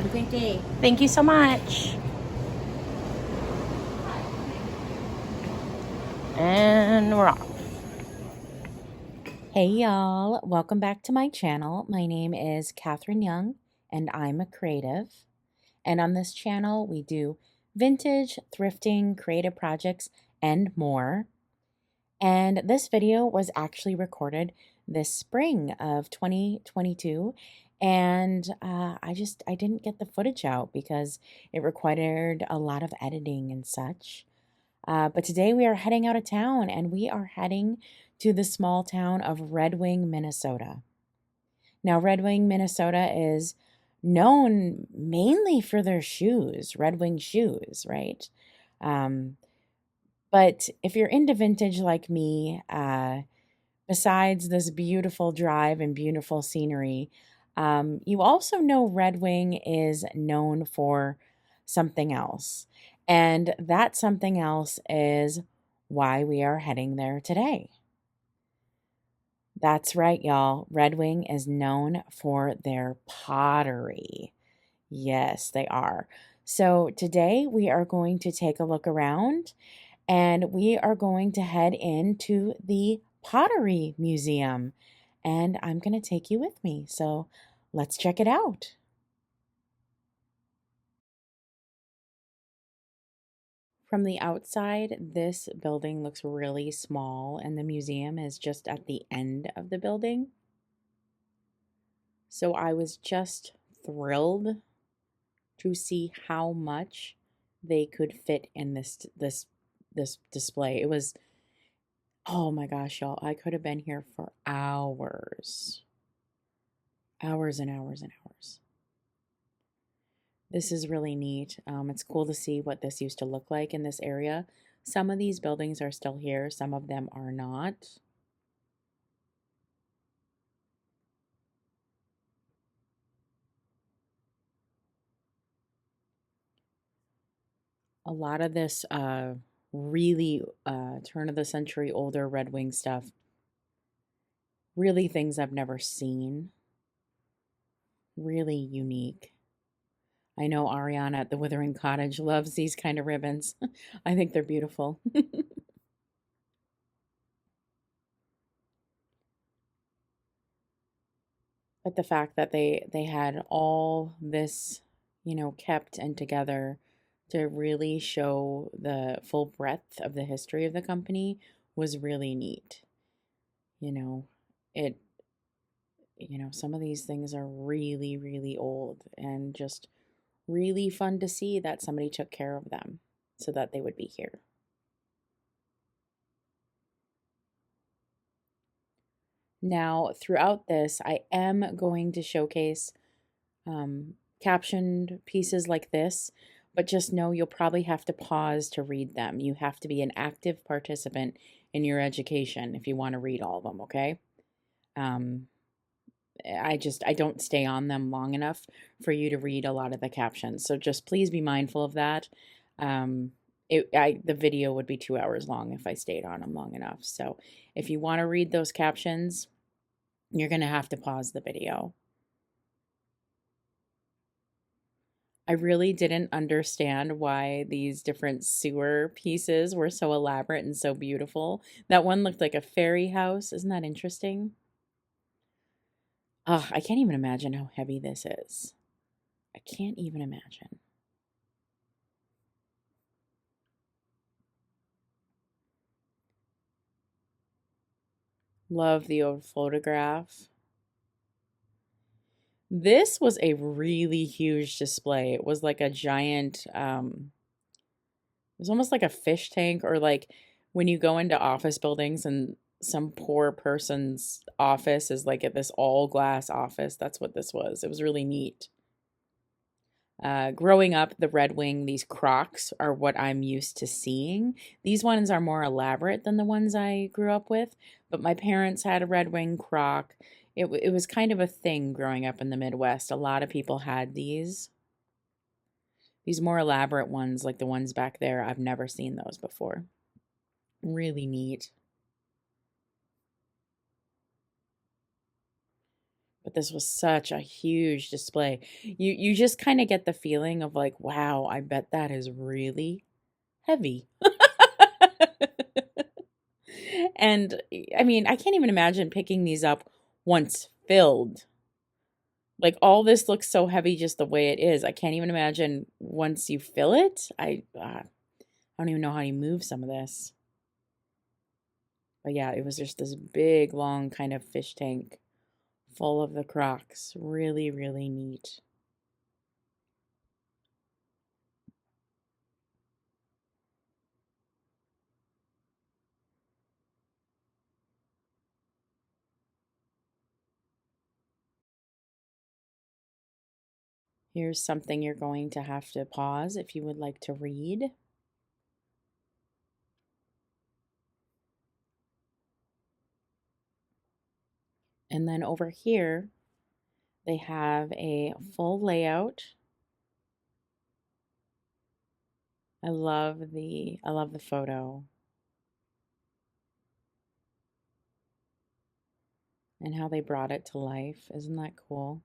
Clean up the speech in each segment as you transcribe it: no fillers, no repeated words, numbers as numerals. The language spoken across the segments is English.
Have a great day. Thank you so much. And we're off. Hey y'all, welcome back to my channel. My name is Katherine Young and I'm a creative. And on this channel, we do vintage, thrifting, creative projects, and more. And this video was actually recorded this spring of 2022. And I didn't get the footage out because it required a lot of editing and such. But today we are heading out of town and we are heading to the small town of Redwing, Minnesota. Now, Redwing, Minnesota is known mainly for their shoes, Redwing shoes, right? But if you're into vintage like me, besides this beautiful drive and beautiful scenery, you also know Redwing is known for something else. And that something else is why we are heading there today. That's right, y'all. Redwing is known for their pottery. Yes, they are. So today we are going to take a look around and we are going to head into the Pottery Museum. And I'm going to take you with me. So let's check it out. From the outside, this building looks really small, and the museum is just at the end of the building. So I was just thrilled to see how much they could fit in this display. It was, oh my gosh, y'all, I could have been here for hours. Hours and hours and hours. This is really neat. It's cool to see what this used to look like in this area. Some of these buildings are still here, some of them are not. A lot of this really turn of the century older Redwing stuff, really things I've never seen, really unique. I know Ariana at the Withering Cottage loves these kind of ribbons. I think they're beautiful. But the fact that they had all this, kept and together to really show the full breadth of the history of the company was really neat. You know, it some of these things are really, really old and just really fun to see that somebody took care of them so that they would be here. Now, throughout this, I am going to showcase captioned pieces like this, but just know you'll probably have to pause to read them. You have to be an active participant in your education if you want to read all of them, okay? Um, I don't stay on them long enough for you to read a lot of the captions. So just please be mindful of that. The video would be 2 hours long if I stayed on them long enough. So if you want to read those captions, you're going to have to pause the video. I really didn't understand why these different sewer pieces were so elaborate and so beautiful. That one looked like a fairy house. Isn't that interesting? Oh, I can't even imagine how heavy this is. I can't even imagine. Love the old photograph. This was a really huge display. It was like a giant, it was almost like a fish tank, or like when you go into office buildings and some poor person's office is like at this all glass office. That's what this was. It was really neat. Growing up, the Redwing, these Crocs are what I'm used to seeing. These ones are more elaborate than the ones I grew up with, but my parents had a Redwing Croc. It was kind of a thing growing up in the Midwest. A lot of people had these. These more elaborate ones, like the ones back there, I've never seen those before. Really neat. But this was such a huge display. You just kind of get the feeling of like, wow, I bet that is really heavy. And I mean, I can't even imagine picking these up once filled. Like all this looks so heavy just the way it is. I can't even imagine once you fill it. I don't even know how you move some of this. But yeah, it was just this big, long kind of fish tank full of the crocs. Really, really neat. Here's something you're going to have to pause if you would like to read. And then over here, they have a full layout. I love the photo and how they brought it to life. Isn't that cool?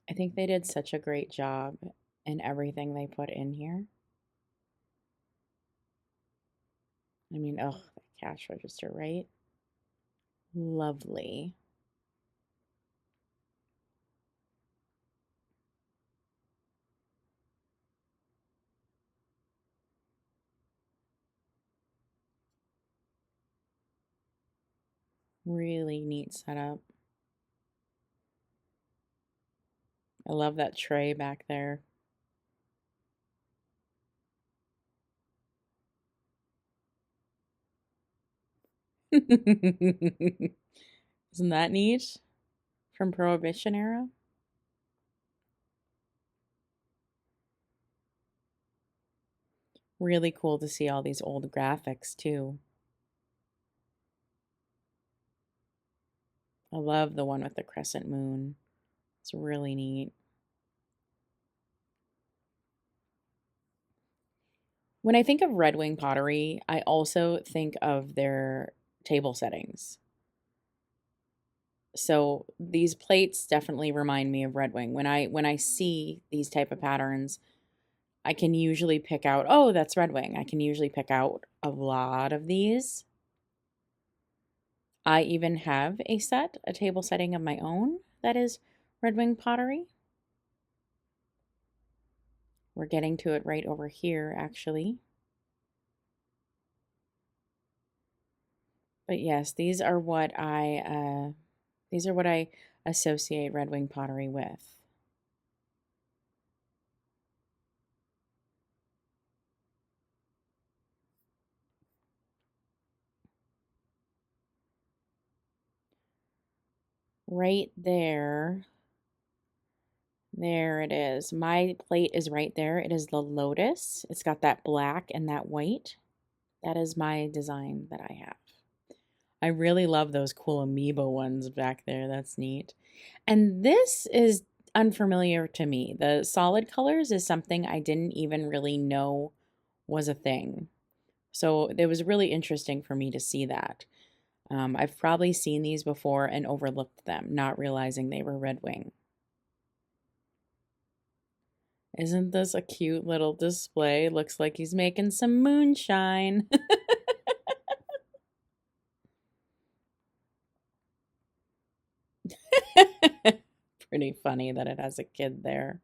I think they did such a great job in everything they put in here. I mean, oh, the cash register, right? Lovely. Really neat setup. I love that tray back there. Isn't that neat? From Prohibition era? Really cool to see all these old graphics too. I love the one with the crescent moon. It's really neat. When I think of Redwing pottery, I also think of their table settings. So these plates definitely remind me of Redwing. When I see these type of patterns, I can usually pick out, oh, that's Redwing. I can usually pick out a lot of these. I even have a table setting of my own that is Redwing pottery. We're getting to it right over here, actually. But yes, these are what I associate Redwing pottery with. Right there. There it is. My plate is right there. It is the lotus. It's got that black and that white. That is my design that I have. I really love those cool amoeba ones back there. That's neat. And this is unfamiliar to me. The solid colors is something I didn't even really know was a thing. So it was really interesting for me to see that. I've probably seen these before and overlooked them, not realizing they were Red Wing. Isn't this a cute little display? Looks like he's making some moonshine. Pretty funny that it has a kid there.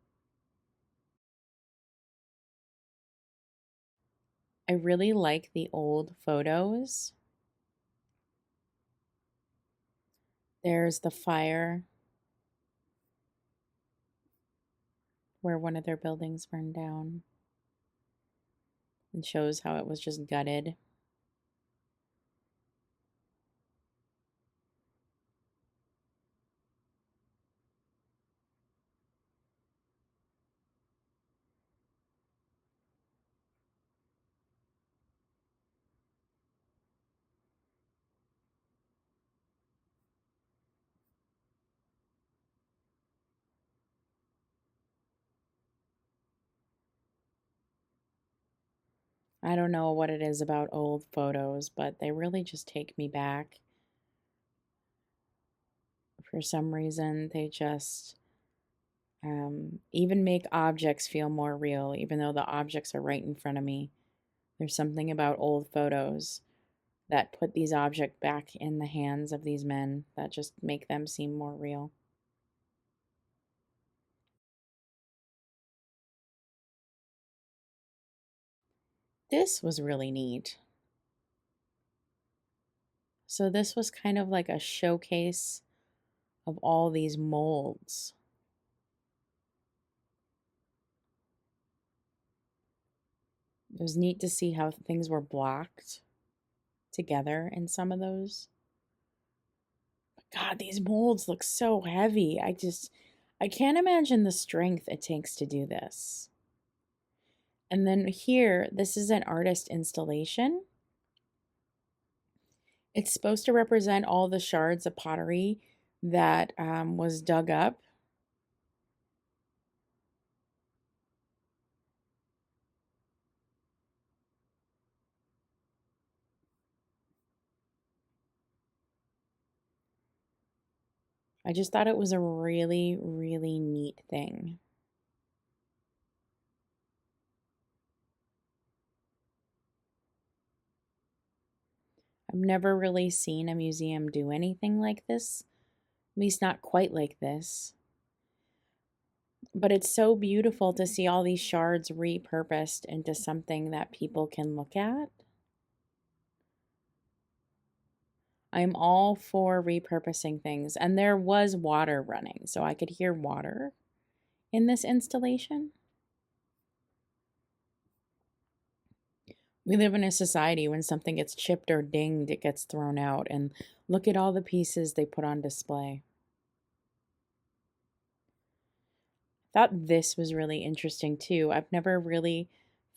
I really like the old photos. There's the fire where one of their buildings burned down and shows how it was just gutted. I don't know what it is about old photos, but they really just take me back. For some reason, they just even make objects feel more real, even though the objects are right in front of me. There's something about old photos that put these objects back in the hands of these men that just make them seem more real. This was really neat. So, this was kind of like a showcase of all these molds. It was neat to see how things were blocked together in some of those. But God, these molds look so heavy. I can't imagine the strength it takes to do this. And then here, this is an artist installation. It's supposed to represent all the shards of pottery that was dug up. I just thought it was a really, really neat thing. I've never really seen a museum do anything like this, at least not quite like this. But it's so beautiful to see all these shards repurposed into something that people can look at. I'm all for repurposing things, and there was water running, so I could hear water in this installation. We live in a society when something gets chipped or dinged, it gets thrown out, and look at all the pieces they put on display. Thought this was really interesting too. I've never really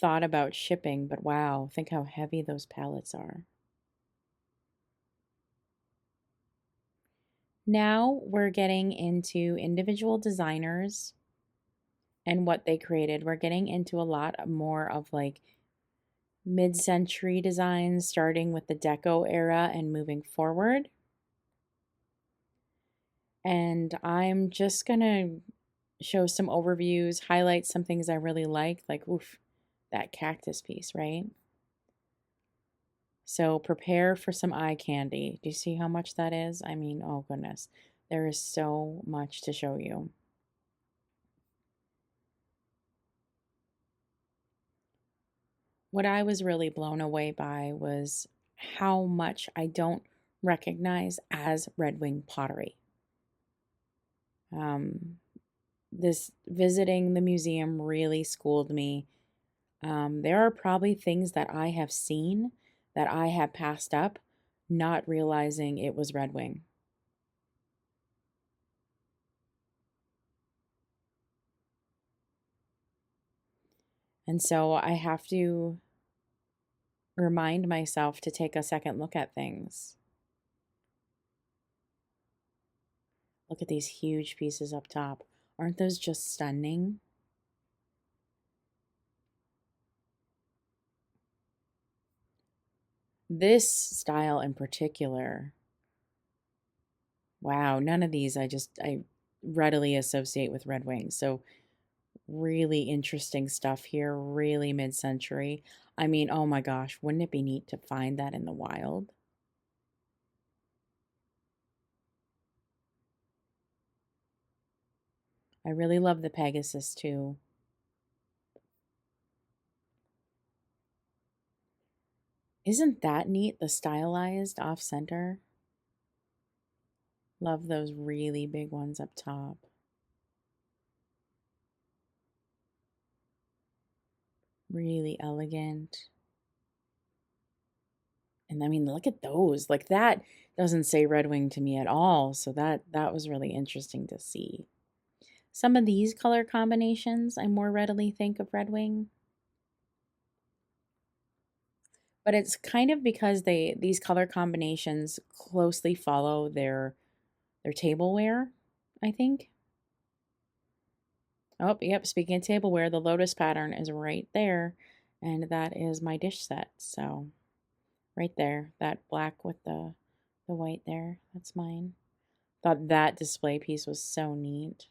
thought about shipping, but wow, think how heavy those pallets are. Now we're getting into individual designers and what they created. We're getting into a lot more of like mid-century designs, starting with the Deco era and moving forward. And I'm just gonna show some overviews, highlight some things I really like oof, that cactus piece, right? So prepare for some eye candy. Do you see how much that is? I mean, oh goodness, there is so much to show you. What I was really blown away by was how much I don't recognize as Redwing pottery. Um, this visiting the museum really schooled me. There are probably things that I have seen that I have passed up, not realizing it was Redwing. And so I have to remind myself to take a second look at things. Look at these huge pieces up top. Aren't those just stunning? This style in particular, wow, none of these I readily associate with Red Wings. So really interesting stuff here, really mid-century. I mean, oh my gosh, wouldn't it be neat to find that in the wild? I really love the Pegasus too. Isn't that neat? The stylized off center. Love those really big ones up top. Really elegant. And I mean, look at those. Like that doesn't say Red Wing to me at all. So that was really interesting to see. Some of these color combinations I more readily think of Red Wing. But it's kind of because these color combinations closely follow their tableware, I think. Oh, yep, speaking of tableware, the lotus pattern is right there. And that is my dish set. So right there, that black with the white there, that's mine. Thought that display piece was so neat.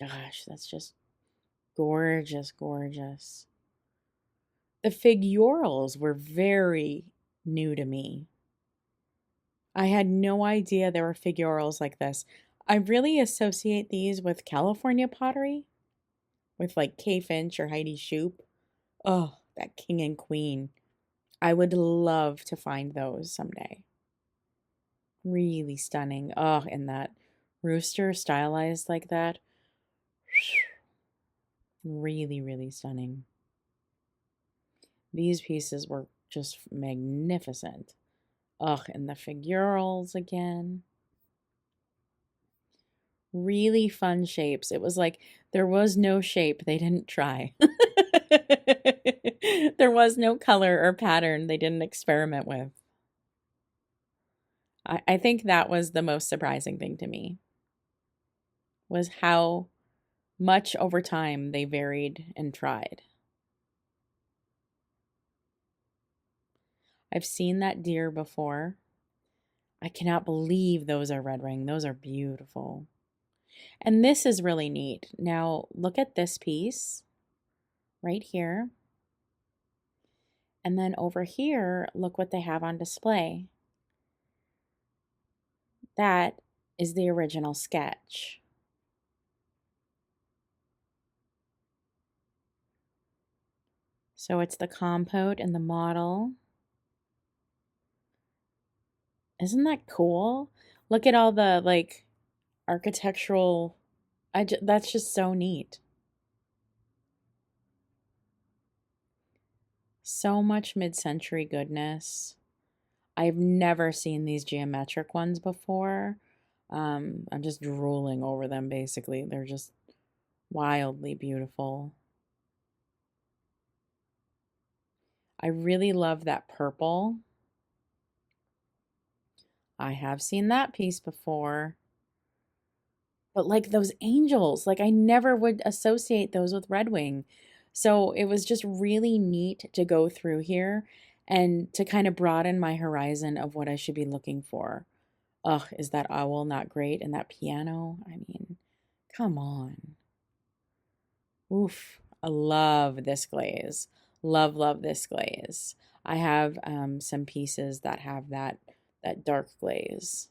Gosh, that's just gorgeous, gorgeous. The figurals were very new to me. I had no idea there were figurals like this. I really associate these with California pottery, with like Kay Finch or Heidi Shoup. Oh, that king and queen. I would love to find those someday. Really stunning. Oh, and that rooster stylized like that. Really, really stunning. These pieces were just magnificent. Ugh, and the figurals again. Really fun shapes. It was like there was no shape they didn't try. There was no color or pattern they didn't experiment with. I think that was the most surprising thing to me, was how much over time they varied and tried. I've seen that deer before. I cannot believe those are Redwing. Those are beautiful. And this is really neat. Now, look at this piece right here. And then over here, look what they have on display. That is the original sketch. So it's the compote and the model. Isn't that cool? Look at all the like architectural. That's just so neat. So much mid-century goodness. I've never seen these geometric ones before. I'm just drooling over them basically. They're just wildly beautiful. I really love that purple. I have seen that piece before. But like those angels, like I never would associate those with Redwing. So it was just really neat to go through here and to kind of broaden my horizon of what I should be looking for. Ugh, is that owl not great? And that piano? I mean, come on. Oof, I love this glaze. Love, love this glaze. I have some pieces that have that dark glaze.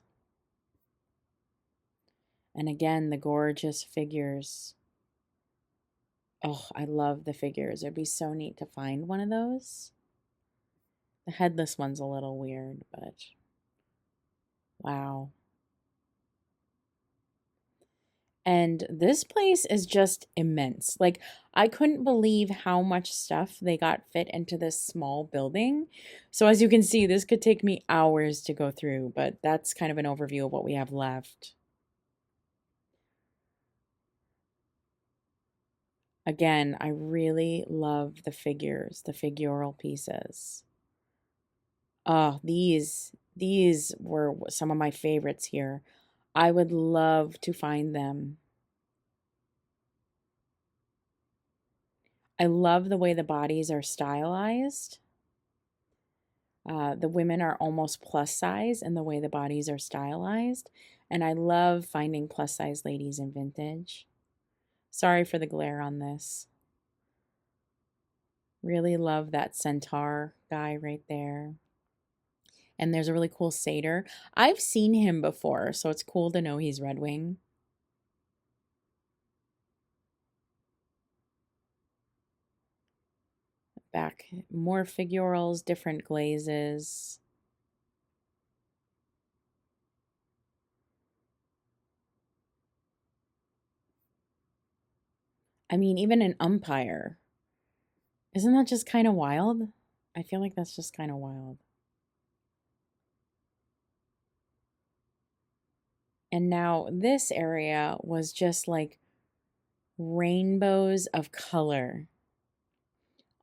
And again, the gorgeous figures. Oh, I love the figures. It'd be so neat to find one of those. The headless one's a little weird, but wow. And this place is just immense. Like, I couldn't believe how much stuff they got fit into this small building. So, as you can see, this could take me hours to go through, but that's kind of an overview of what we have left. Again, I really love the figures, the figural pieces. Oh, these were some of my favorites here. I would love to find them. I love the way the bodies are stylized. The women are almost plus size in the way the bodies are stylized. And I love finding plus size ladies in vintage. Sorry for the glare on this. Really love that centaur guy right there. And there's a really cool satyr. I've seen him before, so it's cool to know he's Redwing. Back, more figurals, different glazes. I mean, even an umpire. Isn't that just kind of wild? I feel like that's just kind of wild. And now this area was just like rainbows of color.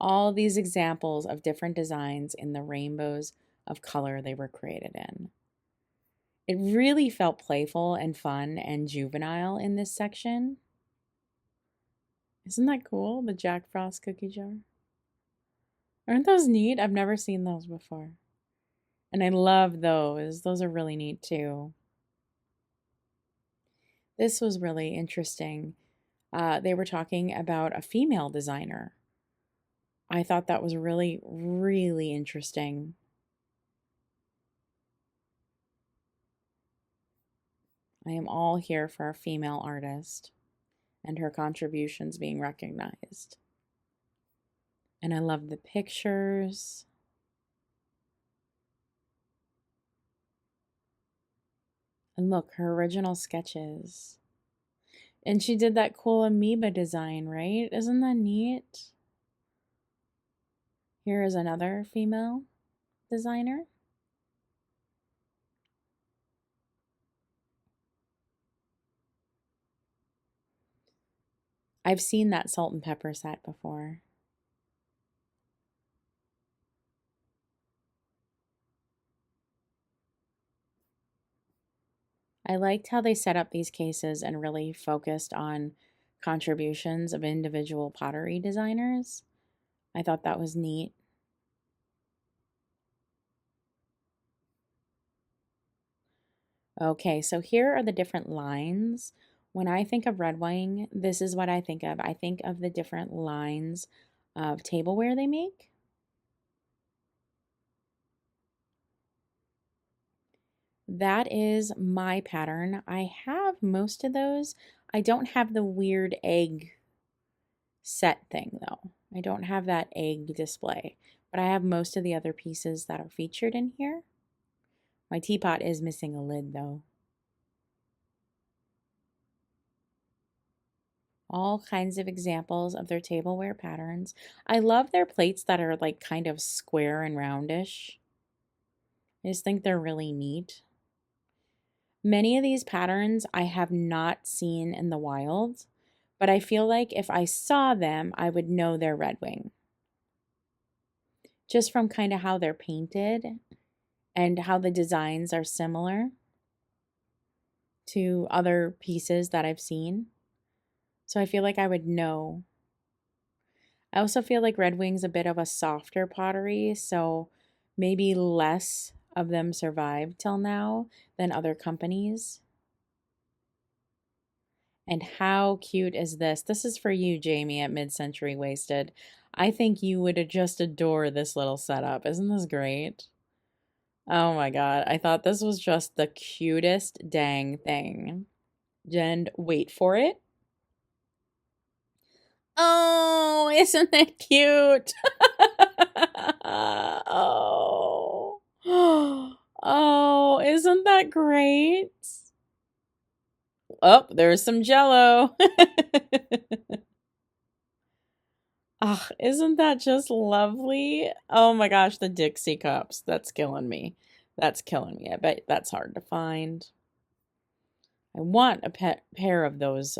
All these examples of different designs in the rainbows of color they were created in. It really felt playful and fun and juvenile in this section. Isn't that cool? The Jack Frost cookie jar. Aren't those neat? I've never seen those before. And I love those. Those are really neat too. This was really interesting. They were talking about a female designer. I thought that was really, really interesting. I am all here for a female artist and her contributions being recognized. And I love the pictures. And look, her original sketches. And she did that cool amoeba design, right? Isn't that neat? Here is another female designer. I've seen that salt and pepper set before. I liked how they set up these cases and really focused on contributions of individual pottery designers. I thought that was neat. Okay, so here are the different lines. When I think of Redwing, this is what I think of. I think of the different lines of tableware they make. That is my pattern. I have most of those. I don't have the weird egg set thing though. I don't have that egg display, but I have most of the other pieces that are featured in here. My teapot is missing a lid though. All kinds of examples of their tableware patterns. I love their plates that are like kind of square and roundish. I just think they're really neat. Many of these patterns I have not seen in the wild, but I feel like if I saw them, I would know they're Redwing. Just from kind of how they're painted and how the designs are similar to other pieces that I've seen. So I feel like I would know. I also feel like Redwing's a bit of a softer pottery, so maybe less of them survived till now than other companies. And how cute is this? This is for you, Jamie, at Mid-Century Wasted. I think you would just adore this little setup. Isn't this great? Oh my god, I thought this was just the cutest dang thing. Jen, wait for it. Oh, isn't that cute? Oh. Oh, isn't that great? Oh, there's some jello. Oh, isn't that just lovely? Oh my gosh, the Dixie cups. That's killing me. That's killing me. I bet that's hard to find. I want a pair of those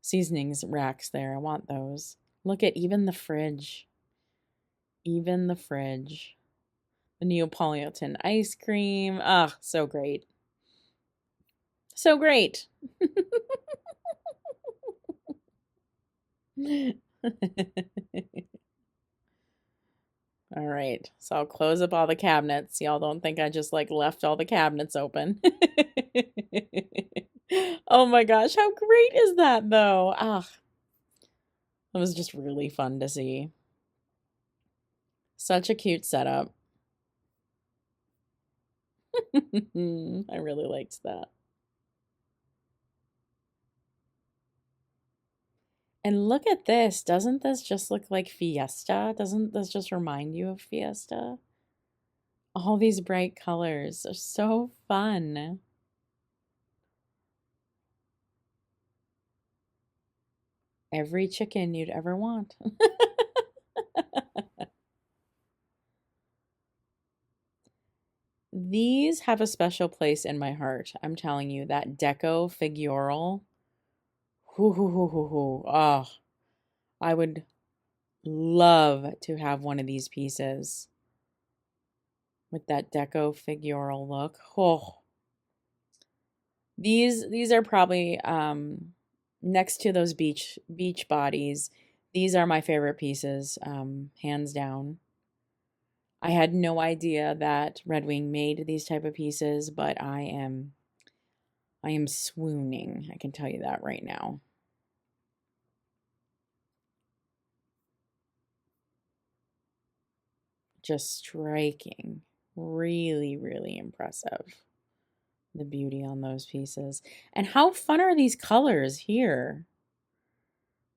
seasonings racks there. I want those. Look at even the fridge. Even the fridge. The Neapolitan ice cream. Ah, so great. So great. All right, so I'll close up all the cabinets. Y'all don't think I just like left all the cabinets open. Oh my gosh, how great is that though? Ah, it was just really fun to see. Such a cute setup. I really liked that. And look at this. Doesn't this just look like Fiesta? Doesn't this just remind you of Fiesta? All these bright colors are so fun. Every chicken you'd ever want. These have a special place in my heart. I'm telling you, that Deco figural. Oh, I would love to have one of these pieces with that Deco figural look. Oh. These are probably next to those beach bodies. These are my favorite pieces, hands down. I had no idea that Redwing made these type of pieces, but I am swooning. I can tell you that right now. Just striking. Really, really impressive. The beauty on those pieces. And how fun are these colors here?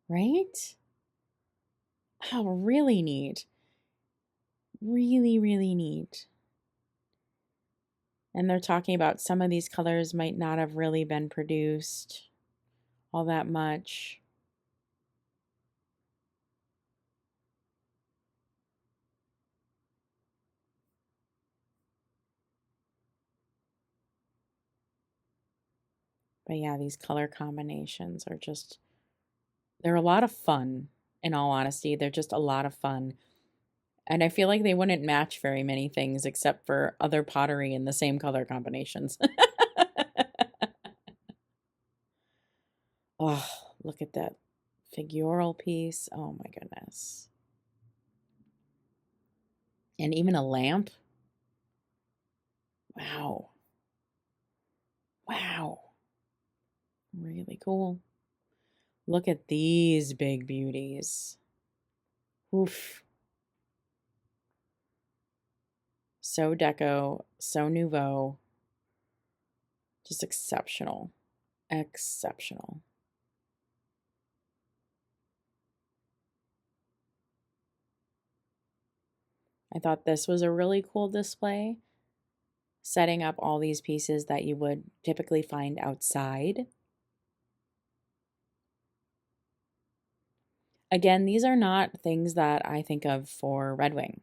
Right? Oh, really neat. Really, really neat. And they're talking about some of these colors might not have really been produced all that much. But yeah, these color combinations are just, they're a lot of fun, in all honesty. They're just a lot of fun. And I feel like they wouldn't match very many things except for other pottery in the same color combinations. Oh, look at that figural piece. Oh my goodness. And even a lamp. Wow. Wow. Really cool. Look at these big beauties. Oof. So deco, so nouveau. Just exceptional. Exceptional. I thought this was a really cool display, setting up all these pieces that you would typically find outside. Again, these are not things that I think of for Redwing.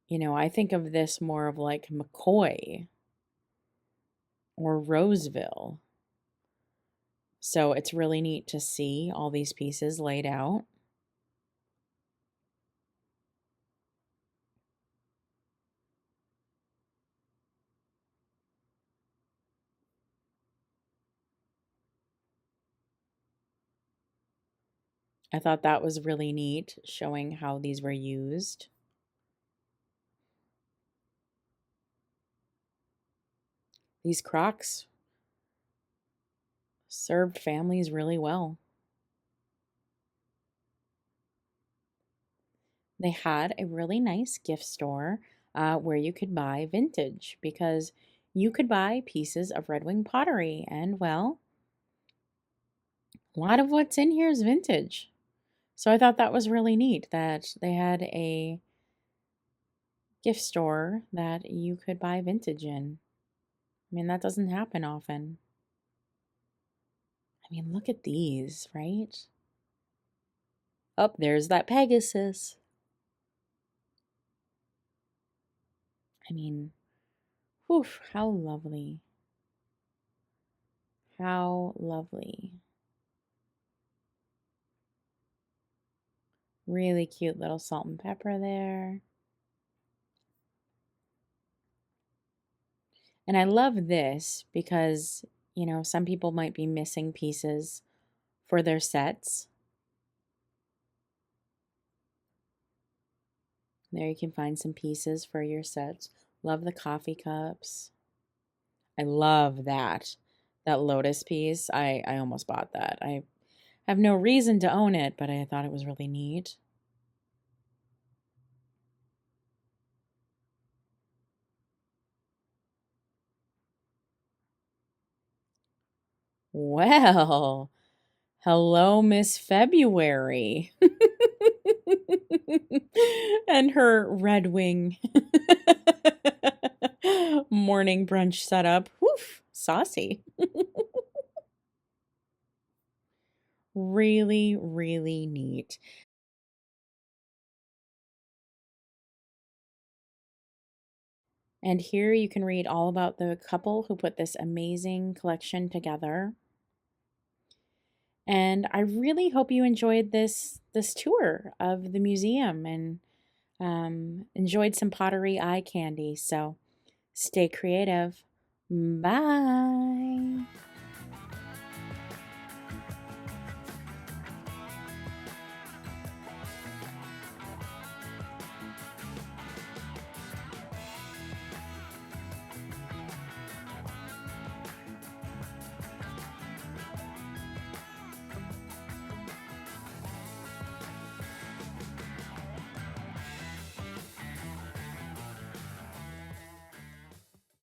You know, I think of this more of like McCoy or Roseville. So it's really neat to see all these pieces laid out. I thought that was really neat, showing how these were used. These crocks served families really well. They had a really nice gift store where you could buy vintage, because you could buy pieces of Redwing pottery. And well, a lot of what's in here is vintage. So I thought that was really neat that they had a gift store that you could buy vintage in. I mean, that doesn't happen often. I mean, look at these, right? Oh, there's that Pegasus. I mean, whew, how lovely. How lovely. Really cute little salt and pepper there. And I love this because, you know, some people might be missing pieces for their sets. There you can find some pieces for your sets. Love the coffee cups. I love that. That lotus piece. I almost bought that. I have no reason to own it, but I thought it was really neat. Well, hello, Miss February. And her Redwing morning brunch setup. Woof, saucy. Really, really neat. And here you can read all about the couple who put this amazing collection together. And I really hope you enjoyed this tour of the museum and enjoyed some pottery eye candy. So stay creative. Bye.